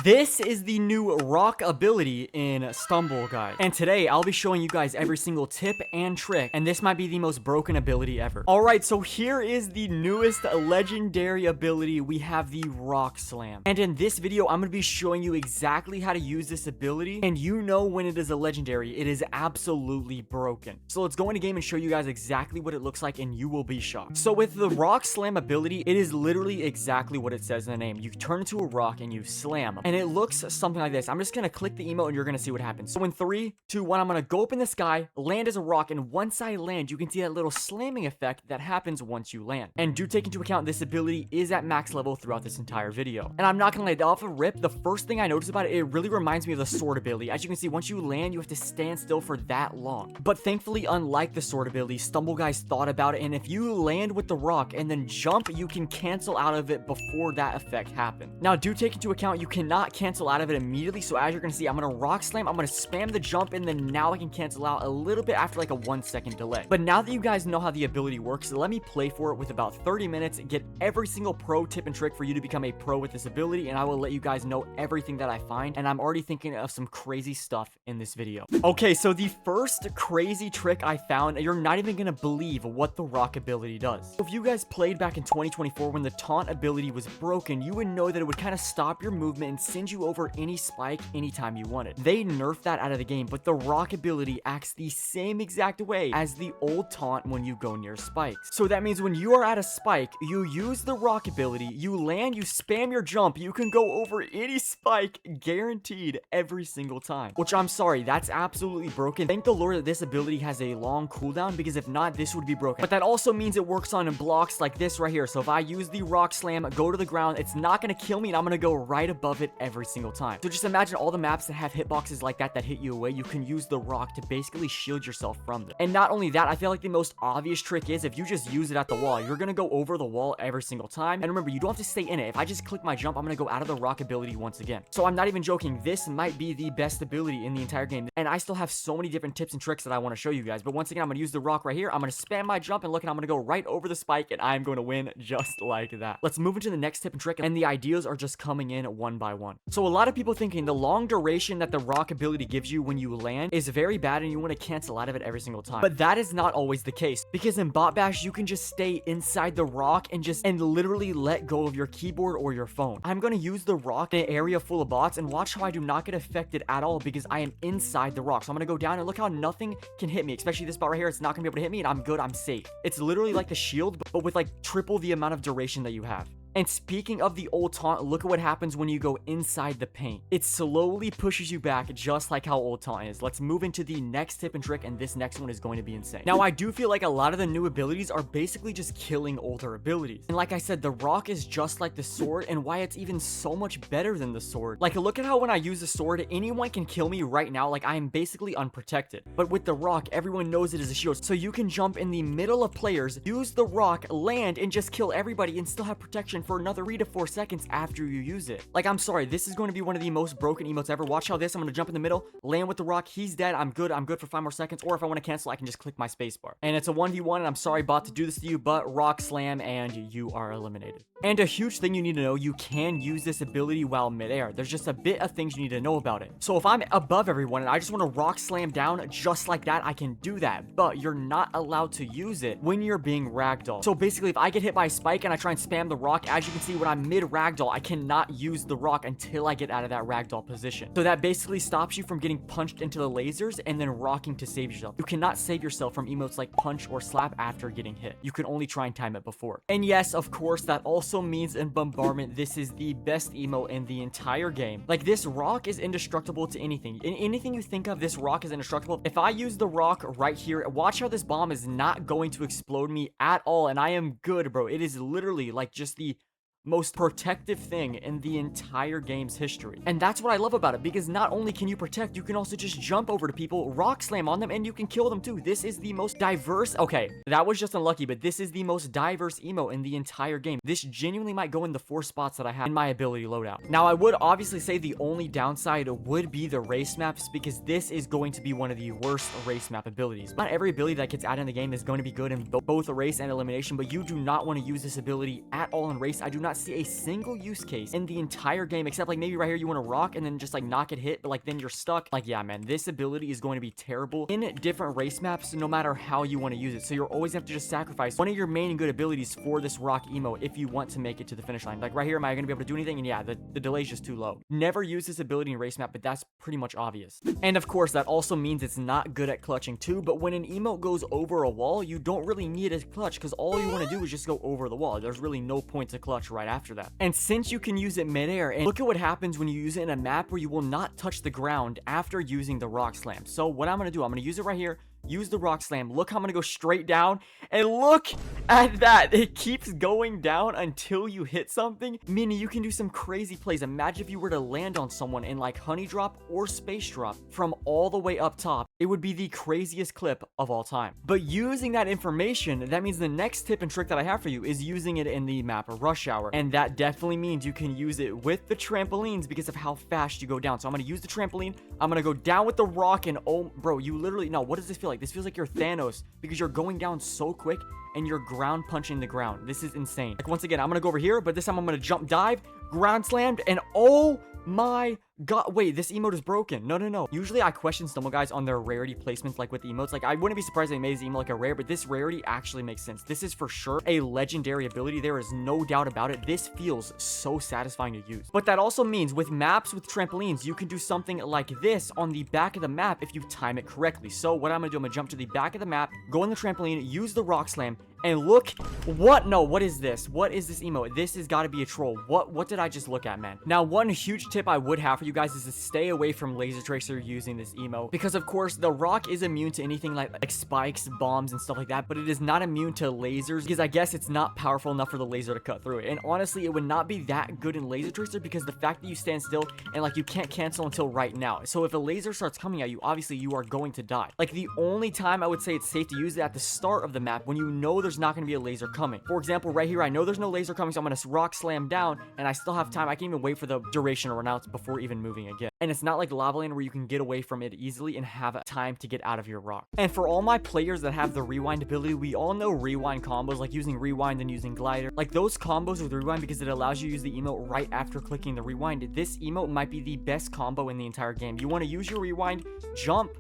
This is the new rock ability in Stumble Guide. And today, I'll be showing you guys every single tip and trick, and this might be the most broken ability ever. Alright, so here is the newest legendary ability. We have the Rock Slam. And in this video, I'm going to be showing you exactly how to use this ability, and you know when it is a legendary, it is absolutely broken. So let's go into game and show you guys exactly what it looks like, and you will be shocked. So with the Rock Slam ability, it is literally exactly what it says in the name. You turn into a rock and you slam. And it looks something like this. I'm just gonna click the emote and you're gonna see what happens. So in 3, 2, 1, I'm gonna go up in the sky, land as a rock, and once I land, you can see that little slamming effect that happens once you land. And do take into account this ability is at max level throughout this entire video. And I'm not gonna lie, off a rip, the first thing I noticed about it, it really reminds me of the sword ability. As you can see, once you land, you have to stand still for that long. But thankfully, unlike the sword ability, Stumble Guys thought about it, and if you land with the rock and then jump, you can cancel out of it before that effect happens. Now, do take into account you cannot cancel out of it immediately, so as you're gonna see, I'm gonna rock slam, I'm gonna spam the jump, and then now I can cancel out a little bit after like a 1-second delay. But now that you guys know how the ability works, let me play for it with about 30 minutes, get every single pro tip and trick for you to become a pro with this ability, and I will let you guys know everything that I find, and I'm already thinking of some crazy stuff in this video. Okay, so the first crazy trick I found, you're not even gonna believe what the rock ability does. If you guys played back in 2024 when the taunt ability was broken, you would know that it would kind of stop your movement and send you over any spike anytime you wanted. They nerfed that out of the game, but the rock ability acts the same exact way as the old taunt when you go near spikes. So that means when you are at a spike, you use the rock ability, you land, you spam your jump, you can go over any spike guaranteed every single time. Which I'm sorry, that's absolutely broken. Thank the Lord that this ability has a long cooldown, because if not, this would be broken. But that also means it works on blocks like this right here. So if I use the rock slam, go to the ground, it's not gonna kill me, and I'm gonna go right above it every single time. So just imagine all the maps that have hitboxes like that hit you away, you can use the rock to basically shield yourself from them. And not only that, I feel like the most obvious trick is if you just use it at the wall, you're gonna go over the wall every single time. And remember, you don't have to stay in it. If I just click my jump, I'm gonna go out of the rock ability once again. So I'm not even joking, this might be the best ability in the entire game. And I still have so many different tips and tricks that I want to show you guys. But once again, I'm gonna use the rock right here. I'm gonna spam my jump, and look, and I'm gonna go right over the spike, and I'm going to win just like that. Let's move into the next tip and trick, and the ideas are just coming in one by one. So a lot of people thinking the long duration that the rock ability gives you when you land is very bad, and you want to cancel out of it every single time. But that is not always the case, because in bot bash, you can just stay inside the rock and literally let go of your keyboard or your phone. I'm going to use the rock in an area full of bots, and watch how I do not get affected at all because I am inside the rock. So I'm going to go down, and look how nothing can hit me, especially this bot right here. It's not going to be able to hit me, and I'm good, I'm safe. It's literally like the shield, but with like triple the amount of duration that you have. And speaking of the old taunt, look at what happens when you go inside the paint. It slowly pushes you back, just like how old taunt is. Let's move into the next tip and trick, and this next one is going to be insane. Now, I do feel like a lot of the new abilities are basically just killing older abilities. And like I said, the rock is just like the sword, and why it's even so much better than the sword. Like, look at how when I use the sword, anyone can kill me right now. Like, I am basically unprotected. But with the rock, everyone knows it is a shield. So you can jump in the middle of players, use the rock, land, and just kill everybody, and still have protection for another 3 to 4 seconds after you use it. Like, I'm sorry, this is going to be one of the most broken emotes ever. Watch how this, I'm going to jump in the middle, land with the rock, he's dead, I'm good for 5 more seconds, or if I want to cancel, I can just click my spacebar. And it's a 1v1, and I'm sorry, bot, to do this to you, but rock slam, and you are eliminated. And a huge thing you need to know, you can use this ability while midair. There's just a bit of things you need to know about it. So if I'm above everyone, and I just want to rock slam down just like that, I can do that, but you're not allowed to use it when you're being ragdolled. So basically, if I get hit by a spike, and I try and spam the rock, as you can see, when I'm mid ragdoll, I cannot use the rock until I get out of that ragdoll position. So that basically stops you from getting punched into the lasers and then rocking to save yourself. You cannot save yourself from emotes like punch or slap after getting hit. You can only try and time it before. And yes, of course, that also means in bombardment, this is the best emote in the entire game. Like, this rock is indestructible to anything. In anything you think of, this rock is indestructible. If I use the rock right here, watch how this bomb is not going to explode me at all, and I am good, bro. It is literally like just the most protective thing in the entire game's history. And that's what I love about it, because not only can you protect, you can also just jump over to people, rock slam on them, and you can kill them too. This is the most diverse, okay, that was just unlucky, but this is the most diverse emo in the entire game. This genuinely might go in the 4 spots that I have in my ability loadout. Now, I would obviously say the only downside would be the race maps, because this is going to be one of the worst race map abilities. Not every ability that gets added in the game is going to be good in both a race and elimination, but you do not want to use this ability at all in race. I do not not see a single use case in the entire game, except like maybe right here you want to rock and then just like not get hit, but like then you're stuck. Like, yeah, man, this ability is going to be terrible in different race maps, no matter how you want to use it. So you're always have to just sacrifice one of your main and good abilities for this rock emote if you want to make it to the finish line. Like right here, am I going to be able to do anything? And yeah, the delay is just too low. Never use this ability in race map, but that's pretty much obvious. And of course, that also means it's not good at clutching too, but when an emote goes over a wall, you don't really need a clutch because all you want to do is just go over the wall. There's really no point to clutch right after that. And since you can use it midair, and look at what happens when you use it in a map where you will not touch the ground after using the rock slam. So what I'm going to do, I'm going to use it right here. Use the rock slam. Look how I'm gonna go straight down, and look at that. It keeps going down until you hit something, meaning you can do some crazy plays. Imagine if you were to land on someone in like honey drop or space drop from all the way up top. It would be the craziest clip of all time. But using that information, that means the next tip and trick that I have for you is using it in the map of Rush Hour, and that definitely means you can use it with the trampolines because of how fast you go down. So I'm gonna use the trampoline. I'm gonna go down with the rock, and oh bro, you literally, no, what does this feel like? This feels like you're Thanos because you're going down so quick and you're ground punching the ground. This is insane. Like once again, I'm gonna go over here, but this time I'm gonna jump dive, ground slammed, and oh my god, wait, this emote is broken. No. Usually I question Stumble Guys on their rarity placements, like with the emotes. Like I wouldn't be surprised if they made this emote like a rare, but this rarity actually makes sense. This is for sure a legendary ability. There is no doubt about it. This feels so satisfying to use. But that also means with maps with trampolines, you can do something like this on the back of the map if you time it correctly. So what I'm gonna do, I'm gonna jump to the back of the map, go on the trampoline, use the rock slam, and look, what is this? What is this emote? This has got to be a troll. What did I just look at, man? Now, one huge tip I would have for you guys is to stay away from Laser Tracer using this emote, because of course the rock is immune to anything like spikes, bombs, and stuff like that, but it is not immune to lasers because I guess it's not powerful enough for the laser to cut through it. And honestly, it would not be that good in Laser Tracer because the fact that you stand still and like you can't cancel until right now. So if a laser starts coming at you, obviously you are going to die. Like the only time I would say it's safe to use it at the start of the map when you know there's not going to be a laser coming. For example, right here, I know there's no laser coming, so I'm going to rock slam down, and I still have time. I can even wait for the duration to run out before even moving again. And it's not like Lava Land where you can get away from it easily and have time to get out of your rock. And for all my players that have the rewind ability, we all know rewind combos, like using rewind and using glider. Like those combos with rewind, because it allows you to use the emote right after clicking the rewind. This emote might be the best combo in the entire game. You want to use your rewind, jump,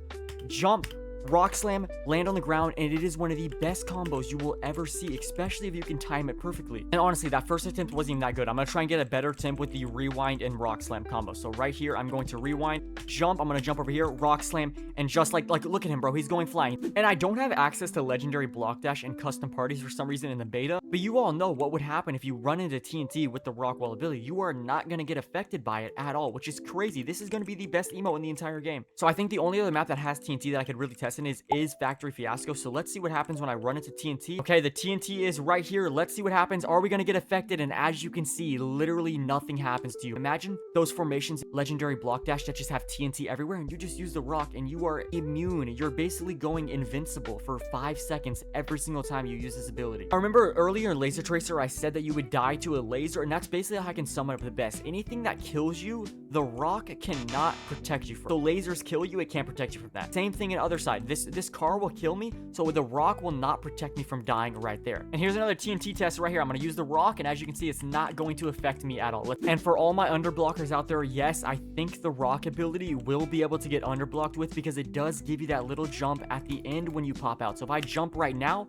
rock slam, land on the ground, and it is one of the best combos you will ever see, especially if you can time it perfectly. And honestly, that first attempt wasn't even that good. I'm gonna try and get a better attempt with the rewind and rock slam combo. So right here, I'm going to rewind, jump, I'm gonna jump over here, rock slam, and just like look at him, bro, he's going flying. And I don't have access to legendary block dash and custom parties for some reason in the beta, but you all know what would happen if you run into TNT with the rock wall ability. You are not gonna get affected by it at all, which is crazy. This is gonna be the best emote in the entire game. So I think the only other map that has TNT that I could really test in is Factory Fiasco. So let's see what happens when I run into TNT. Okay, the TNT is right here. Let's see what happens. Are we gonna get affected? And as you can see, literally nothing happens to you. Imagine those formations, legendary block dash, that just have TNT everywhere, and you just use the rock and you are immune. You're basically going invincible for 5 seconds every single time you use this ability. I remember earlier in Laser Tracer, I said that you would die to a laser, and that's basically how I can sum it up the best. Anything that kills you, the rock cannot protect you from. So lasers kill you, it can't protect you from that. Same thing in other side. This car will kill me, so the rock will not protect me from dying right there. And here's another TNT test right here. I'm going to use the rock, and as you can see, it's not going to affect me at all. And for all my underblockers out there, yes, I think the rock ability will be able to get underblocked with, because it does give you that little jump at the end when you pop out. So if I jump right now,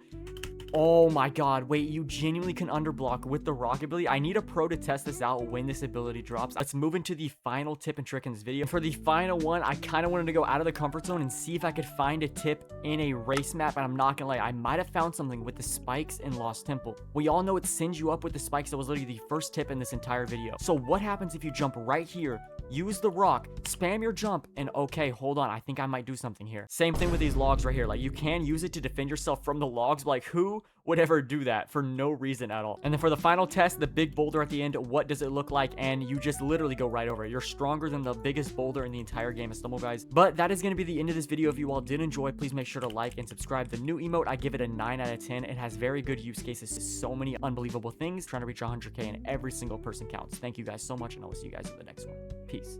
oh my god, wait, you genuinely can underblock with the rock ability. I need a pro to test this out when this ability drops. Let's move into the final tip and trick in this video. For the final one, I kind of wanted to go out of the comfort zone and see if I could find a tip in a race map, and I'm not gonna lie, I might have found something with the spikes in Lost Temple. We all know it sends you up with the spikes. That was literally the first tip in this entire video. So what happens if you jump right here, use the rock, spam your jump, and okay, hold on, I think I might do something here. Same thing with these logs right here. Like, you can use it to defend yourself from the logs, but like, who would ever do that for no reason at all? And then for the final test, the big boulder at the end, what does it look like? And you just literally go right over it. You're stronger than the biggest boulder in the entire game of Stumble Guys. But that is going to be the end of this video. If you all did enjoy, please make sure to like and subscribe. The new emote, I give it a 9 out of 10. It has very good use cases, so many unbelievable things. Trying to reach 100K, and every single person counts. Thank you guys so much, and I will see you guys in the next one. Peace.